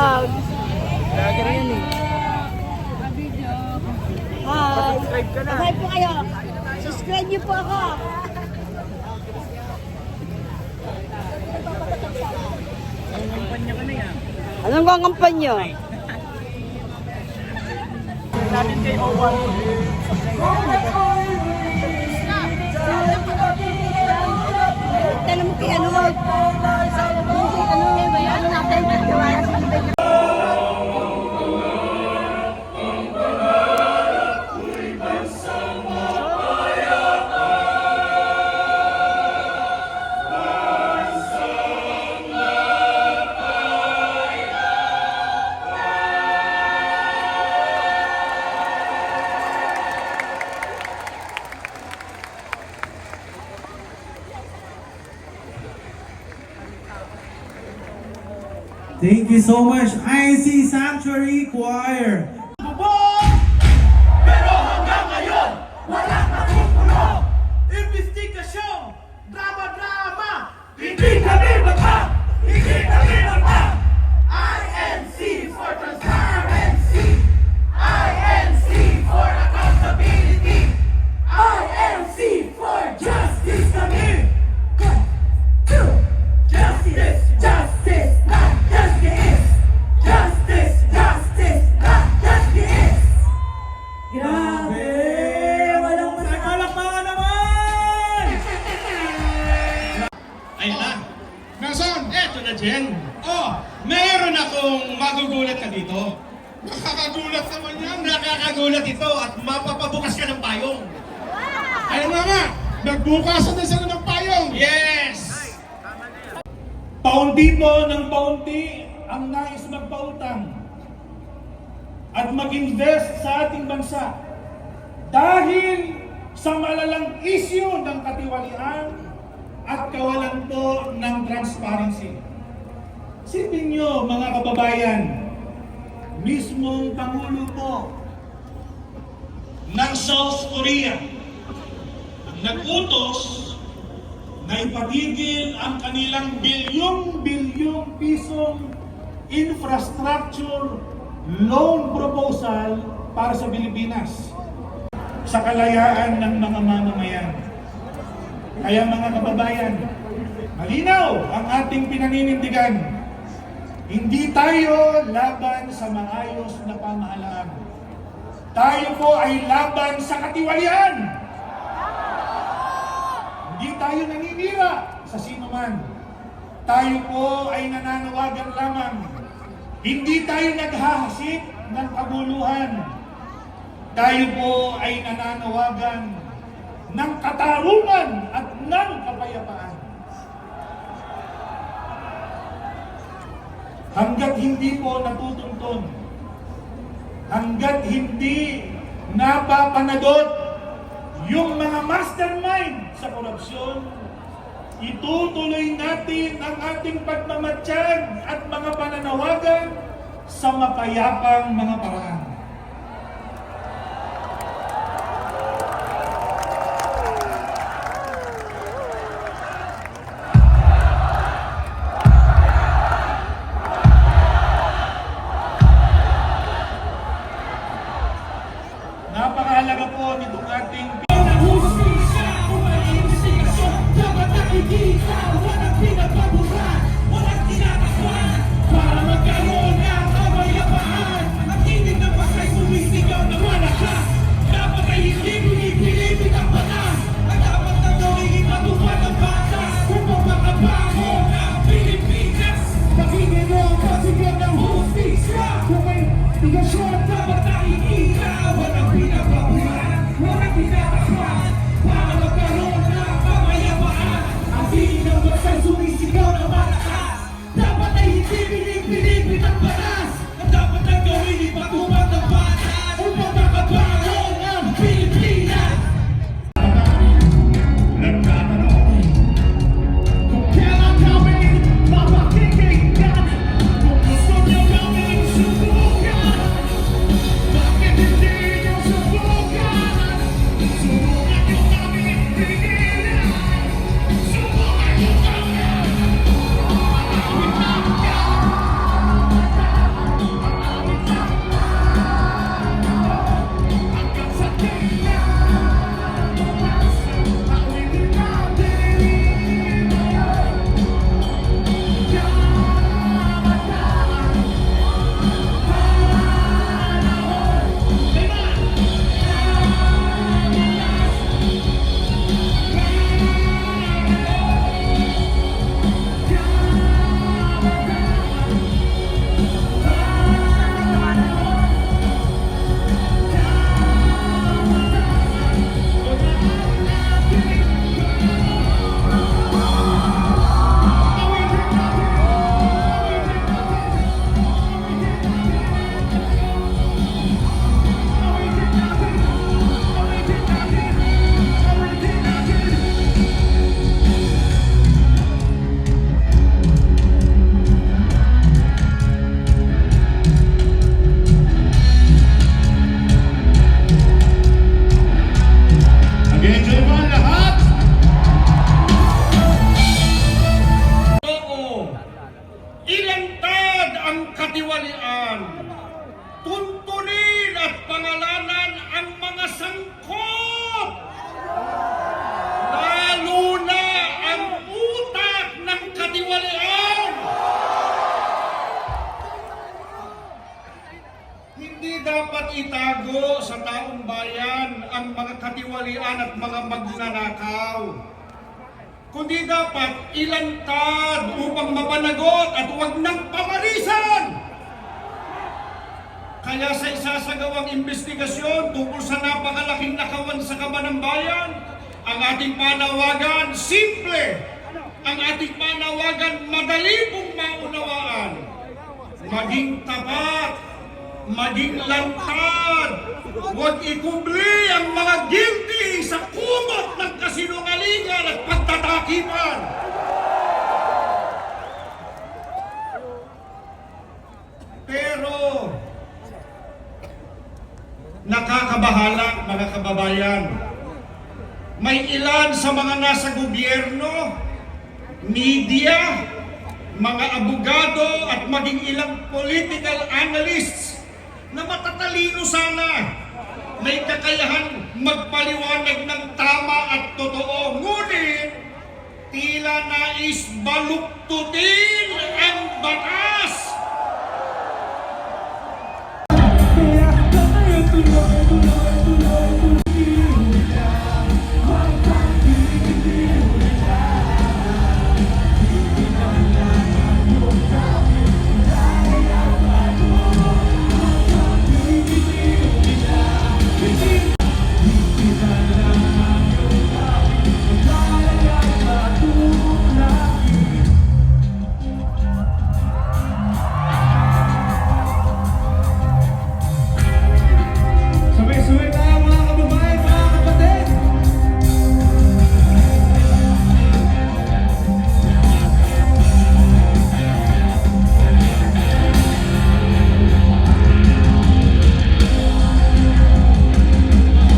vlog. Vlogger yan eh. Hi. Subscribe ka na. Hi po kayo. Subscribe niyo po ako. Anong kampanya? Natin kay Owan. Tanong mo kay ano? Ano natin nagawa sa ibig. Thank you so much, IC Sanctuary Choir. Pero hanggang ngayon, walang nakukulo. Investigasyon, drama-drama, hindi kami magpa, hindi kami magpa. INC for transparency, INC for accountability, INC for justice kami. Justice, justice, not justice. Justice, justice, not justice. Grabe! Walang Palakpakan naman! Ayun na. Nasaan? Eto na, Jen. Oh, meron akong magugulat ka dito. Nakakagulat naman yan. Nakakagulat ito at mapapabukas ka ng payong. Ayun na nga, nagbukasan na sila ng payong. Yes! Paunti po ng paunti ang nais magpautang at mag-invest sa ating bansa dahil sa malalang isyu ng katiwalian at kawalan po ng transparency. Isipin nyo mga kababayan, mismong Pangulo po ng South Korea ang nag-utos na ipatigil ang kanilang bilyong-bilyong pisong infrastructure loan proposal para sa Pilipinas sa kalayaan ng mga mamamayan. Kaya mga kababayan, malinaw ang ating pinaninindigan. Hindi tayo laban sa maayos na pamahalaan. Tayo po ay laban sa katiwalian. Hindi tayo naninira sa sino man. Tayo po ay nananawagan lamang. Hindi tayo naghahasik ng kaguluhan. Tayo po ay nananawagan ng katarungan at ng kapayapaan. Hanggat hindi po natutuntun, hanggat hindi napapanadot yung mga mastermind sa korupsyon, itutuloy natin ang ating pagmamatsyag at mga pananawagan sa mapayapang mga paraan. Napakahalaga po nitong ating Hindi dapat itago sa taong bayan ang mga katiwalian at mga magnanakaw, kundi dapat ilantad upang mapanagot at huwag nang pamarisan. Kaya sa isasagawang investigasyon tungkol sa napakalaking nakawan sa kaban ng bayan, ang ating panawagan simple, ang ating panawagan madali pong maunawaan. Maging tapat, maging lantad, huwag ikubli ang mga guilty sa kumot ng kasinungalingan at pagtatakipan. Pero nakakabahala, mga kababayan. May ilan sa mga nasa gobyerno, media, mga abogado at maging ilang political analysts na matatalino sana, may kakayahan magpaliwanag ng tama at totoo, ngunit tila nais baluktutin ang batas. Sabay-sabay tayo mga kababayan, mga kapatid!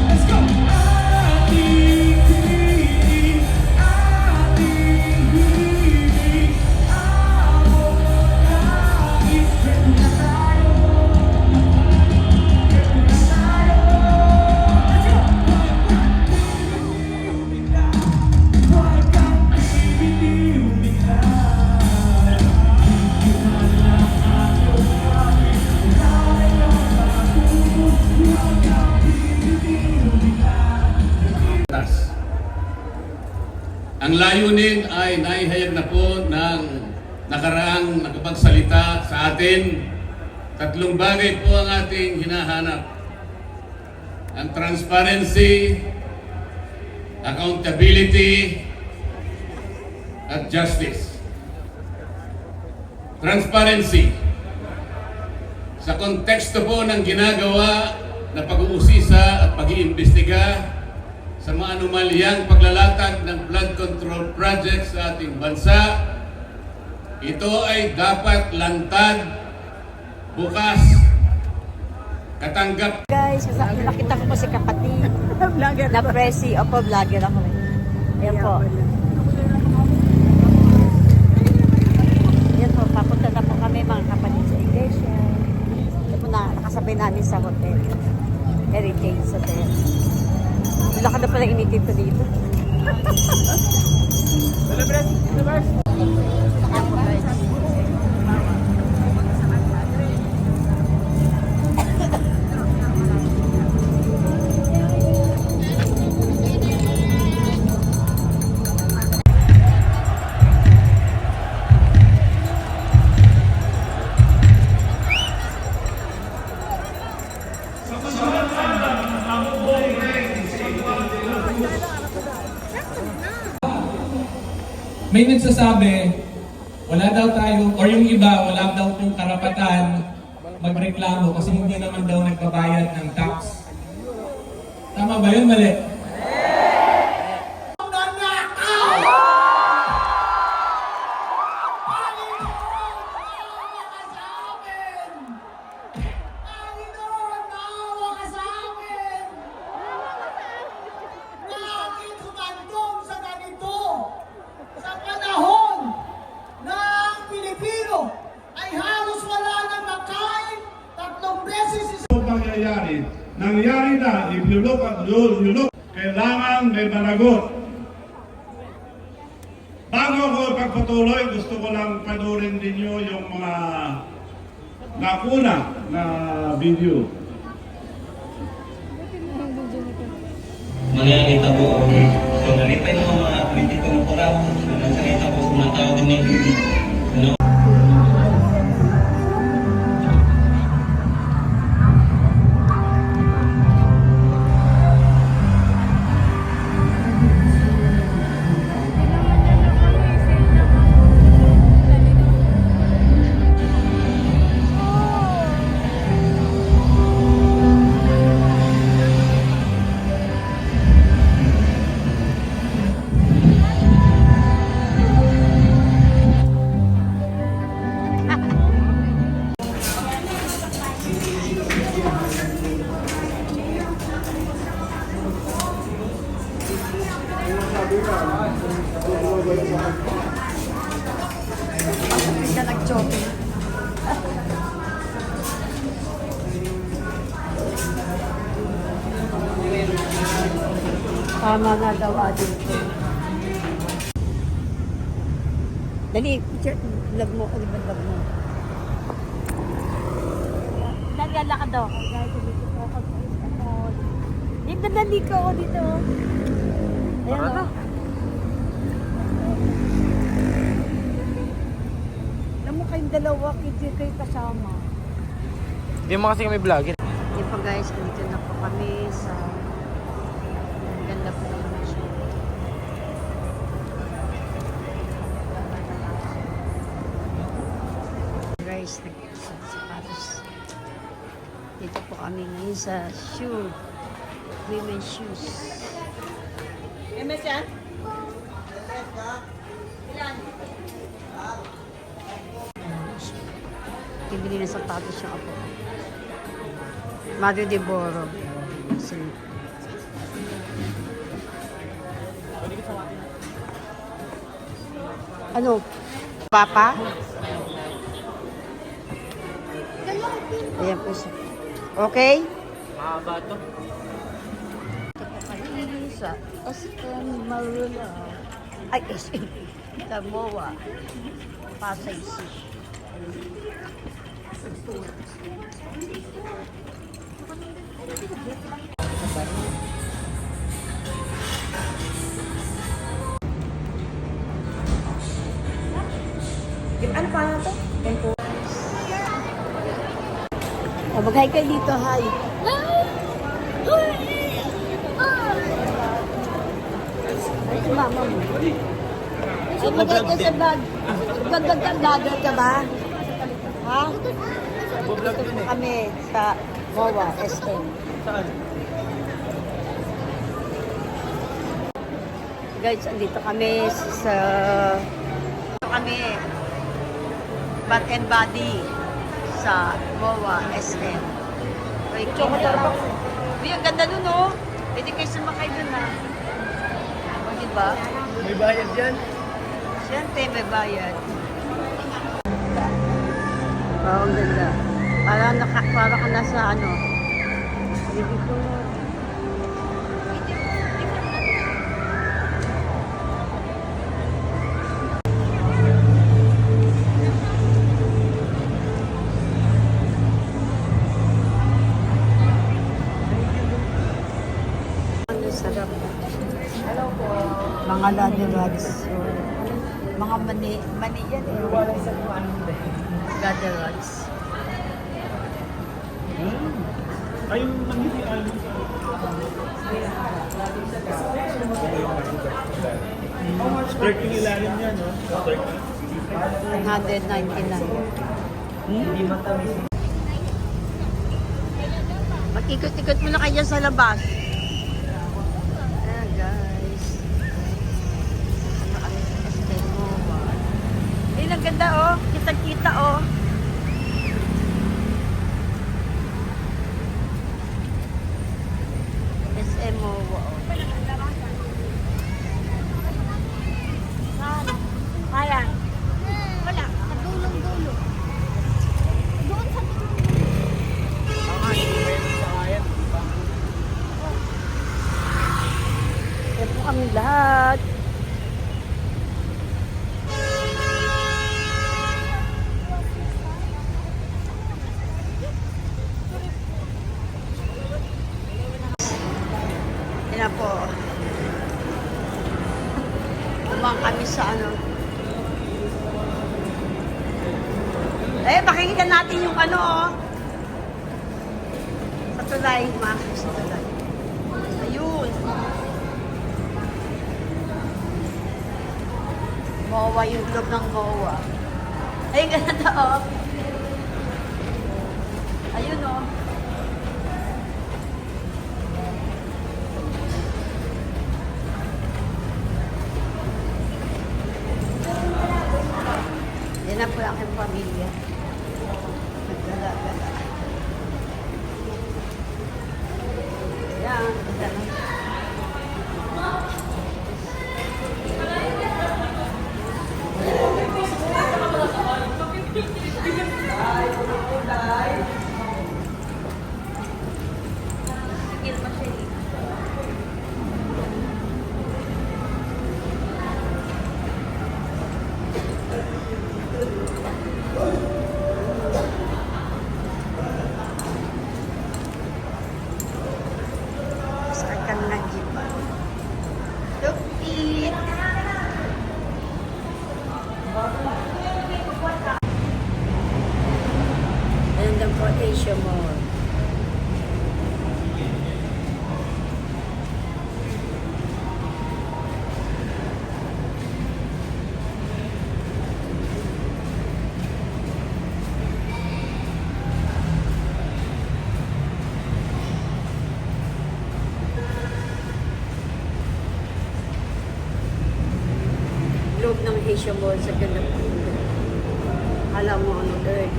Let's go! Ating hiling, ating hiling, abot langit, reto na tayo, reto na tayo. Huwag kang bibitiw bigla. Ang layunin ay naihayag na po ng nakaraang nakapagsalita sa atin. Tatlong bagay po ang ating hinahanap. Ang transparency, accountability, at justice. Transparency. Sa konteksto po ng ginagawa na pag-uusisa at pag-iimbestiga sa mga anomalyang paglalatag ng flood control project sa ating bansa, ito ay dapat lantad, bukas, katanggap. Guys, nakita ko po si kapatid na presi. Opo, vlogger ako. Ayan po. Ayan po, papunta na po kami mga kapatid sa iglesia. Ito po na, nakasabay namin sa hotel. Heritage Hotel. Wala ka na pala initin ko dito. Ayan po guys. May nagsasabi, wala daw tayo, or yung iba, wala daw pong karapatan magreklamo kasi hindi naman daw nagbabayad ng tax. Tama ba yun? Mali? Nangyari na, if you look, kailangan may managot. Bago ako pagpatuloy, gusto ko lang panurin ninyo yung mga nakuna na video. mangyarita po. So, nalipay mo mga 22 na po nagsalita po sa mga tao din ng ano, Hindi ka nag-shopping. Tama na daw atin ko. Dali, picture, vlog mo. Ano ba vlog mo? Naglalakad daw. Guys, dito po ako. Dito, dali ka ako dito. Ayan o. Alam mo kayong dalawa, hindi kayo kasama. Hindi mo kasi kami vlogger. Yan pa guys, dito na po kami sa ganda po naman siya. Guys, nagsasapatos. Dito po kami ngayon sa shoe. Women's shoes. MS yan? Bibili ng sapatos yung ako. Mario de Boro. Ano? Papa? Ayan po siya. Okay? Mahaba to. Ito po kami sa SM Marula. Ay, SM. Tamoa. Pasay City. Ano pa na to? O, mag-hi kayo dito, hi. Ay, si mama mo. Ay, mag-hi ka sa bag. Vlog ka ba? Ha? Dito po kami sa MOA, SM. Saan? Guys, andito kami sa... Dito kami. Bath and Body sa MOA, SM. Kay Kingdom. Uy, ang ganda nun, oh. Pwede kayo sumakay dun, ha. O, diba? May bayad yan? Siyempre, may bayad. Oo, ang ganda. Para ka nasa ano. Hindi ko. Ano sarap. Hello po. Mga ladder rods. Mga mani yan eh. Ladder rods. Ay, yung nangyayari How much turkey yung ilalim niya, no? Turkey. 199. Hindi matamis. Mag-ikot-ikot muna kayo sa labas. Ayan, guys. Ano kami sa SM MOA. Ayun, ang ganda, oh. Kitang-kita, oh. SM MOA, oh. Saan? Kaya? Wala. Sa dulong-dulo. Doon sa Yan po kami lahat. Yan na po. Umang kami sa ano. Eh, makikita natin yung ano, oh. Sa tulay, sa tulay. Ayun. MOA, yung loob ng MOA. Ayun, ganito, oh. Ayun, oh. Yan na po ang aking pamilya. Nagdala-dala. Yan, dala. Sakit ka na ng jeep. Tupi! Ayan lang po, Asia Mall. Loob ng Asia Mall sa ganda po. Alam mo ano, Earth.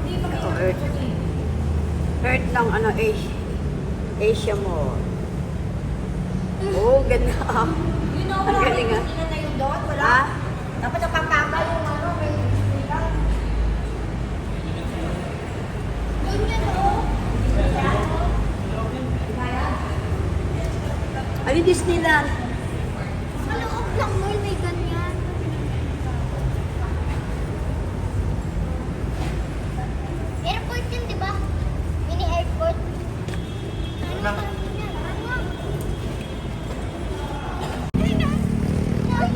Ito, Earth. Earth ng ano, Asia Mall. Oh, ganda. You know, Ang wala galing, rin ah. sila na yung dot, wala. Ha? Dapat napapaka yung ano, may sila. Yun yan, oh. Ano yung Disneyland? Sa loob lang mall, may ganyan. Airport yun, di ba? Mini airport. Ano ba?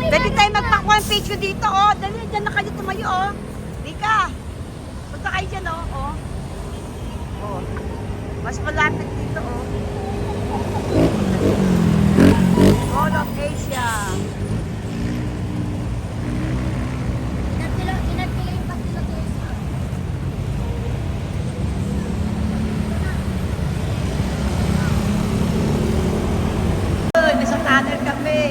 Dali tayo magpakuha ng picture dito, oh. Dali, dyan na kayo tumayo, oh. Rika, punta kayo dyan, oh. Oh. Oh. Mas malapit dito, oh. All of Asia. Inat nila yung pati sa Tesla. Uy, nasa tunnel kami.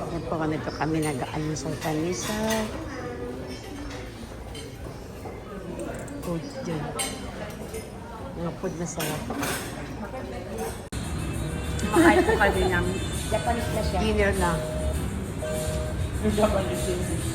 Yan po, nito kami nag-almusal kami sa food dyan. Mga food na sarap. Makain po kami ng Japanese na siya. dinner na. Japanese English.